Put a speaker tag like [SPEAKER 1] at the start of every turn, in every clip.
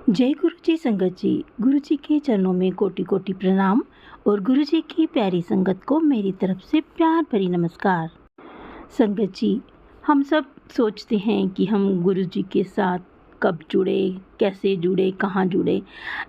[SPEAKER 1] जय गुरु जी संगत जी। गुरु जी के चरणों में कोटि कोटि प्रणाम और गुरु जी की प्यारी संगत को मेरी तरफ से प्यार भरी नमस्कार। संगत जी, हम सब सोचते हैं कि हम गुरु जी के साथ कब जुड़े, कैसे जुड़े, कहाँ जुड़े।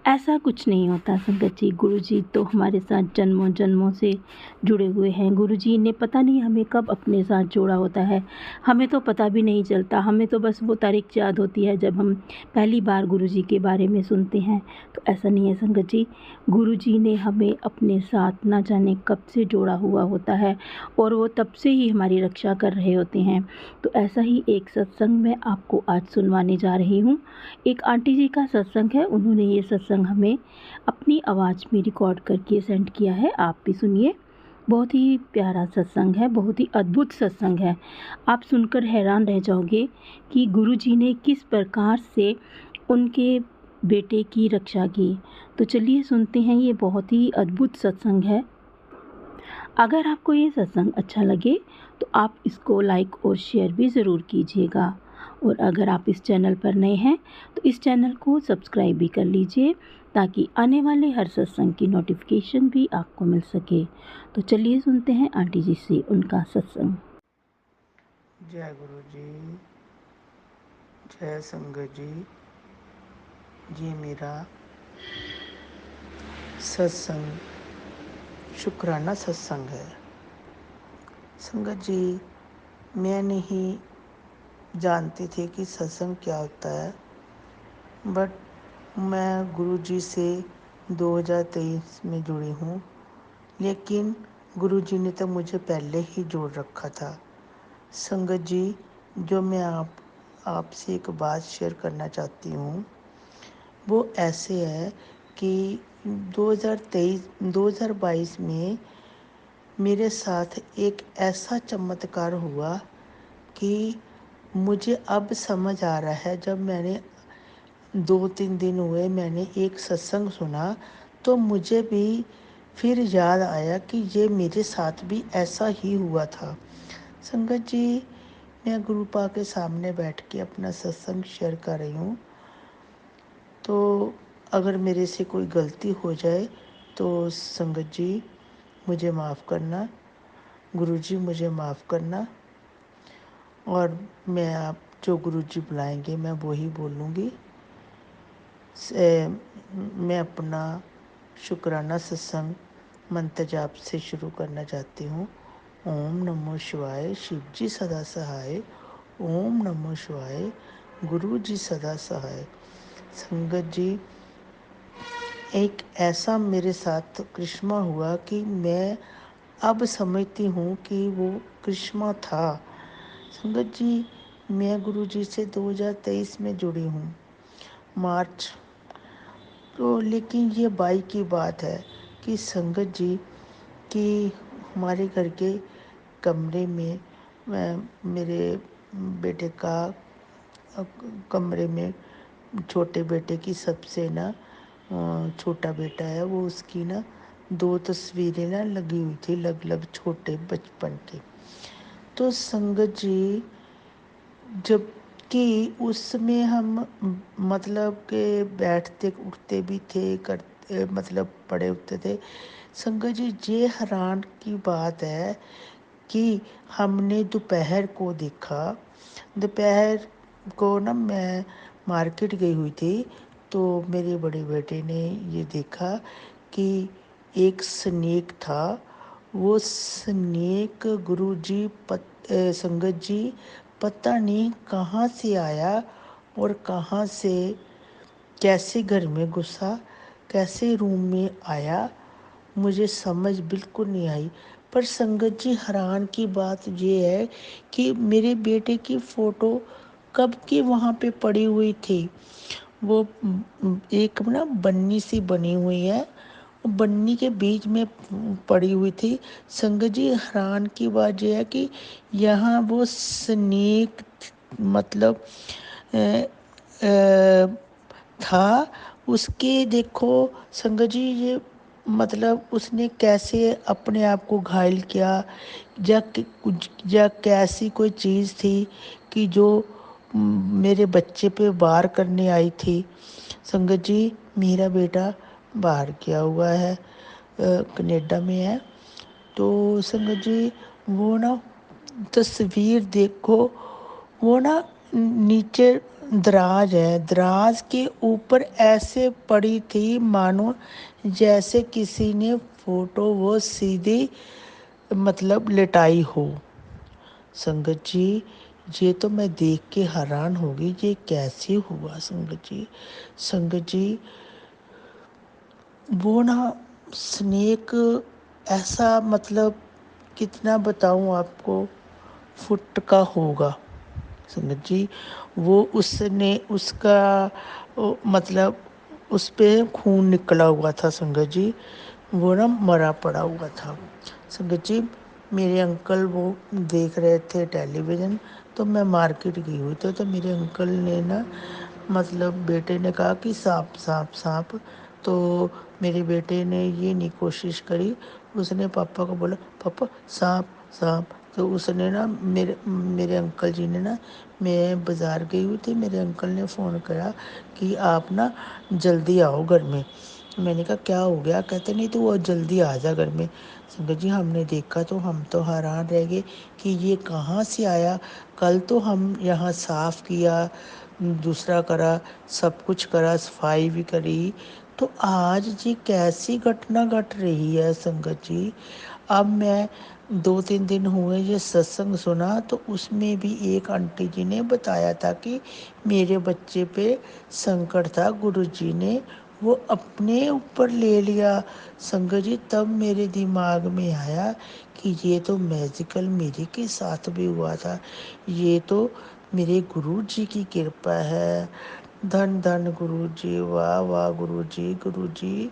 [SPEAKER 1] ऐसा कुछ नहीं होता संगत जी। गुरु जी तो हमारे साथ जन्मों जन्मों से जुड़े हुए हैं। गुरु जी ने पता नहीं हमें कब अपने साथ जोड़ा होता है, हमें तो पता भी नहीं चलता। हमें तो बस वो तारीख याद होती है जब हम पहली बार गुरु जी के बारे में सुनते हैं। तो ऐसा नहीं है संगत जी, गुरु जी ने हमें अपने साथ ना जाने कब से जोड़ा हुआ होता है और वो तब से ही हमारी रक्षा कर रहे होते हैं। तो ऐसा ही एक सत्संग मैं आपको आज सुनवाने जा रही हूँ। एक आंटी जी का सत्संग है, उन्होंने ये सत्संग हमें अपनी आवाज़ में रिकॉर्ड करके सेंड किया है। आप भी सुनिए। बहुत ही प्यारा सत्संग है, बहुत ही अद्भुत सत्संग है। आप सुनकर हैरान रह जाओगे कि गुरु जी ने किस प्रकार से उनके बेटे की रक्षा की। तो चलिए सुनते हैं, ये बहुत ही अद्भुत सत्संग है। अगर आपको ये सत्संग अच्छा लगे तो आप इसको लाइक और शेयर भी ज़रूर कीजिएगा। और अगर आप इस चैनल पर नए हैं तो इस चैनल को सब्सक्राइब भी कर लीजिए ताकि आने वाले हर सत्संग की नोटिफिकेशन भी आपको मिल सके। तो चलिए सुनते हैं आंटी जी से उनका सत्संग।
[SPEAKER 2] जय गुरु जी, जय संगत जी। ये मेरा सत्संग शुक्राना सत्संग है। संगत जी, मैं नहीं जानती थी कि सत्संग क्या होता है, बट मैं गुरु जी से 2023 में जुड़ी हूँ। लेकिन गुरु जी ने तो मुझे पहले ही जोड़ रखा था। संगत जी, जो मैं आपसे एक बात शेयर करना चाहती हूँ वो ऐसे है कि 2022 में मेरे साथ एक ऐसा चमत्कार हुआ कि मुझे अब समझ आ रहा है। जब मैंने 2-3 दिन हुए मैंने एक सत्संग सुना तो मुझे भी फिर याद आया कि ये मेरे साथ भी ऐसा ही हुआ था। संगत जी, मैं गुरुपा के सामने बैठ के अपना सत्संग शेयर कर रही हूँ, तो अगर मेरे से कोई गलती हो जाए तो संगत जी मुझे माफ़ करना, गुरुजी मुझे माफ़ करना। और मैं आप जो गुरुजी बुलाएंगे मैं वही बोलूँगी। मैं अपना शुक्राना सत्संग मंत्र जाप से शुरू करना चाहती हूँ। ओम नमो शिवाय, शिव जी सदा सहाय। ओम नमो शिवाय, गुरु जी सदा सहाय। संगत जी, एक ऐसा मेरे साथ करिश्मा हुआ कि मैं अब समझती हूँ कि वो करिश्मा था। संगत जी, मैं गुरु जी से 2023 में जुड़ी हूँ, मार्च। तो लेकिन ये बाई की बात है कि संगत जी कि हमारे घर के कमरे में मेरे बेटे का कमरे में छोटे बेटे की सबसे ना छोटा बेटा है वो, उसकी ना 2 तस्वीरें ना लगी हुई थी अलग अलग छोटे बचपन की। तो संगत जी, जबकि उसमें हम मतलब के बैठते उठते भी थे, करते मतलब पड़े होते थे। संगत जी, ये हैरान की बात है कि हमने दोपहर को देखा। दोपहर को ना मैं मार्केट गई हुई थी तो मेरे बड़े बेटे ने ये देखा कि एक स्नेक था। वो स्नेक गुरुजी संगत जी पता नहीं कहाँ से आया और कहाँ से कैसे घर में घुसा, कैसे रूम में आया, मुझे समझ बिल्कुल नहीं आई। पर संगत जी, हैरान की बात ये है कि मेरे बेटे की फ़ोटो कब की वहाँ पे पड़ी हुई थी। वो एक ना बन्नी सी बनी हुई है, बन्नी के बीच में पड़ी हुई थी। संगत जी, हैरान की बात यह है कि यहाँ वो स्नेक मतलब अ, अ, था। उसके देखो संगत जी, ये मतलब उसने कैसे अपने आप को घायल किया या कैसी कोई चीज़ थी कि जो मेरे बच्चे पे वार करने आई थी। संगत जी मेरा बेटा बाहर गया हुआ है, कनाडा में है। तो संगत जी वो ना तस्वीर देखो, वो ना नीचे दराज है, दराज के ऊपर ऐसे पड़ी थी मानो जैसे किसी ने फोटो वो सीधी मतलब लेटाई हो। संगत जी ये तो मैं देख के हैरान हो गई, ये कैसे हुआ संगत जी। संगत जी वो ना स्नेक ऐसा मतलब कितना बताऊं आपको, फुट का होगा संगत जी। वो उसने उसका मतलब उस पे खून निकला हुआ था संगत जी, वो ना मरा पड़ा हुआ था संगत जी। मेरे अंकल वो देख रहे थे टेलीविज़न, तो मैं मार्केट गई हुई थी, तो मेरे अंकल ने ना मतलब बेटे ने कहा कि सांप सांप सांप। तो मेरे बेटे ने ये नहीं कोशिश करी, उसने पापा को बोला पापा सांप सांप। तो उसने ना मेरे मेरे अंकल जी ने ना, मैं बाज़ार गई हुई थी, मेरे अंकल ने फ़ोन करा कि आप ना जल्दी आओ घर में। मैंने कहा क्या हो गया, कहते नहीं तो वो जल्दी आ जा घर में। संगत जी हमने देखा तो हम तो हैरान रह गए कि ये कहाँ से आया। कल तो हम यहाँ साफ़ किया, दूसरा करा, सब कुछ करा, सफाई भी करी, तो आज जी कैसी घटना घट रही है संगत जी। अब मैं 2-3 दिन हुए ये सत्संग सुना, तो उसमें भी एक आंटी जी ने बताया था कि मेरे बच्चे पे संकट था, गुरुजी ने वो अपने ऊपर ले लिया। संगत जी तब मेरे दिमाग में आया कि ये तो मैजिकल मेरे के साथ भी हुआ था, ये तो मेरे गुरु जी की कृपा है। धन धन गुरु जी, वाह वाह गुरु जी, गुरु जी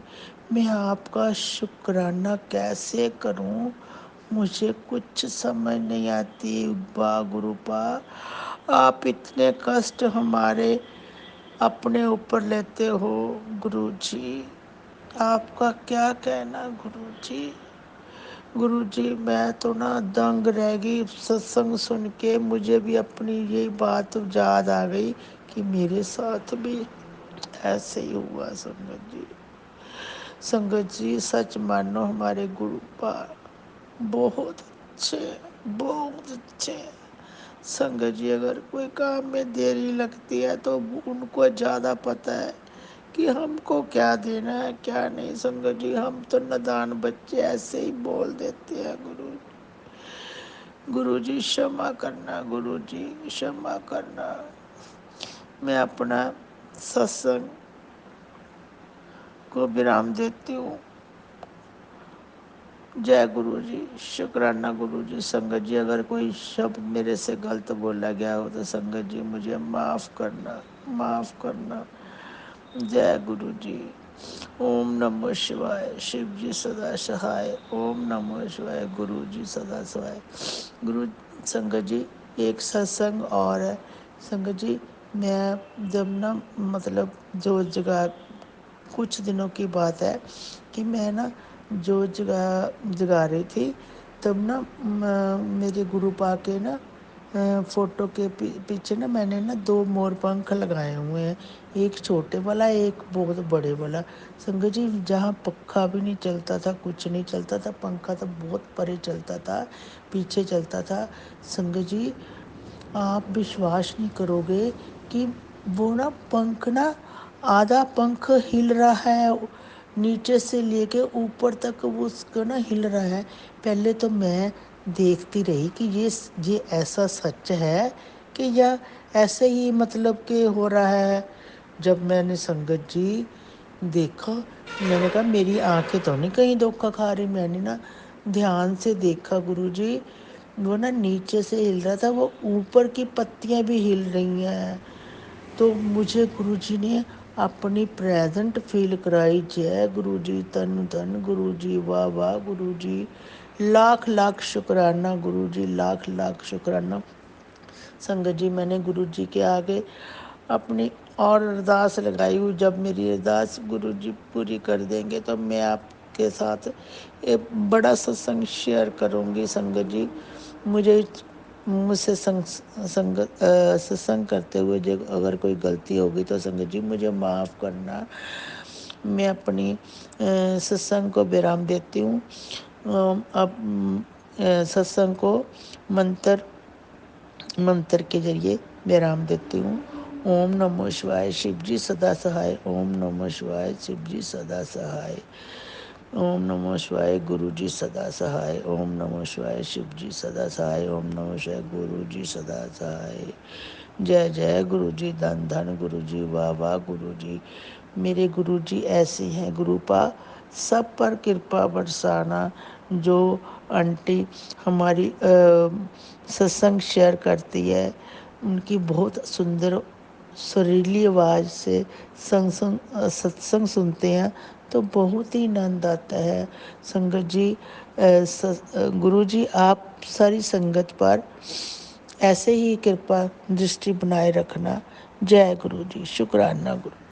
[SPEAKER 2] मैं आपका शुक्राना कैसे करूं, मुझे कुछ समझ नहीं आती। वाह गुरु वाह, आप इतने कष्ट हमारे अपने ऊपर लेते हो गुरु जी, आपका क्या कहना गुरु जी। गुरु जी मैं तो ना दंग रह गई सत्संग सुन के, मुझे भी अपनी यही बात याद आ गई कि मेरे साथ भी ऐसे ही हुआ संगत जी। संगत जी सच मानो हमारे गुरु बहुत अच्छे, बहुत अच्छे। संगत जी अगर कोई काम में देरी लगती है तो उनको ज़्यादा पता है कि हमको क्या देना है क्या नहीं। संगत जी हम तो नादान बच्चे ऐसे ही बोल देते हैं गुरु। गुरु जी क्षमा करना, गुरु जी क्षमा करना। मैं अपना सत्संग को विराम देती हूँ। जय गुरु जी, शुक्राना गुरु जी। संगत जी अगर कोई शब्द मेरे से गलत बोला गया हो तो संगत जी मुझे माफ़ करना, माफ़ करना। जय गुरु जी। ओम नमो शिवाय, शिव जी सदा सहाय। ओम नमो शिवाय, गुरु जी सदा सहाय। गुरु संगत जी एक सत्संग और है संगत जी। मैं जब ना मतलब जो जगह कुछ दिनों की बात है कि मैं ना जो जगा रही थी, तब ना मेरे गुरु पा के ना फ़ोटो के पीछे ना मैंने ना 2 मोर पंख लगाए हुए हैं, एक छोटे वाला एक बहुत बड़े वाला। संगत जी जहाँ पक्खा भी नहीं चलता था, कुछ नहीं चलता था, पंखा तो बहुत परे चलता था, पीछे चलता था। संगत जी आप विश्वास नहीं करोगे कि वो ना पंख ना आधा पंख हिल रहा है, नीचे से लेके ऊपर तक वो उसका ना हिल रहा है। पहले तो मैं देखती रही कि ये ऐसा सच है कि या ऐसे ही मतलब कि हो रहा है। जब मैंने संगत जी देखा, मैंने कहा मेरी आंखें तो नहीं कहीं धोखा खा रही। मैंने ना ध्यान से देखा गुरु जी, वो ना नीचे से हिल रहा था, वो ऊपर की पत्तियां भी हिल रही हैं। तो मुझे गुरुजी ने अपनी प्रेजेंट फील कराई। जय गुरुजी, तन धन गुरुजी, वाह वाह गुरुजी, लाख लाख शुक्राना गुरुजी, लाख लाख शुक्राना। संगत जी मैंने गुरुजी के आगे अपनी और अरदास लगाई हुई, जब मेरी अरदास गुरुजी पूरी कर देंगे तो मैं आपके साथ एक बड़ा सत्संग शेयर करूंगी। संगत जी मुझे मुझसे सत्संग करते हुए जो अगर कोई गलती होगी तो संगत जी मुझे माफ़ करना। मैं अपनी सत्संग को विराम देती हूँ। अब सत्संग को मंत्र मंत्र के जरिए विराम देती हूँ। ओम नमो शिवाय, शिव जी सदा सहाय। ओम नमो शिवाय, शिव जी सदा सहाय। ओम नमो शिवाय, गुरु जी सदा सहाय। ओम नमो शिवाय, शिव जी सदा सहाय। ओम नमो शिवाय, गुरु जी सदा सहाय। जय जय गुरु जी, धन धन गुरु जी, वाह वाह गुरु जी। मेरे गुरु जी ऐसे हैं गुरुपा, सब पर कृपा बरसाना। जो आंटी हमारी सत्संग शेयर करती है, उनकी बहुत सुंदर सुरीली आवाज़ से सत्संग सुनते हैं तो बहुत ही आनंद आता है। संगत जी, गुरु जी आप सारी संगत पर ऐसे ही कृपा दृष्टि बनाए रखना। जय गुरु जी, शुक्राना गुरु।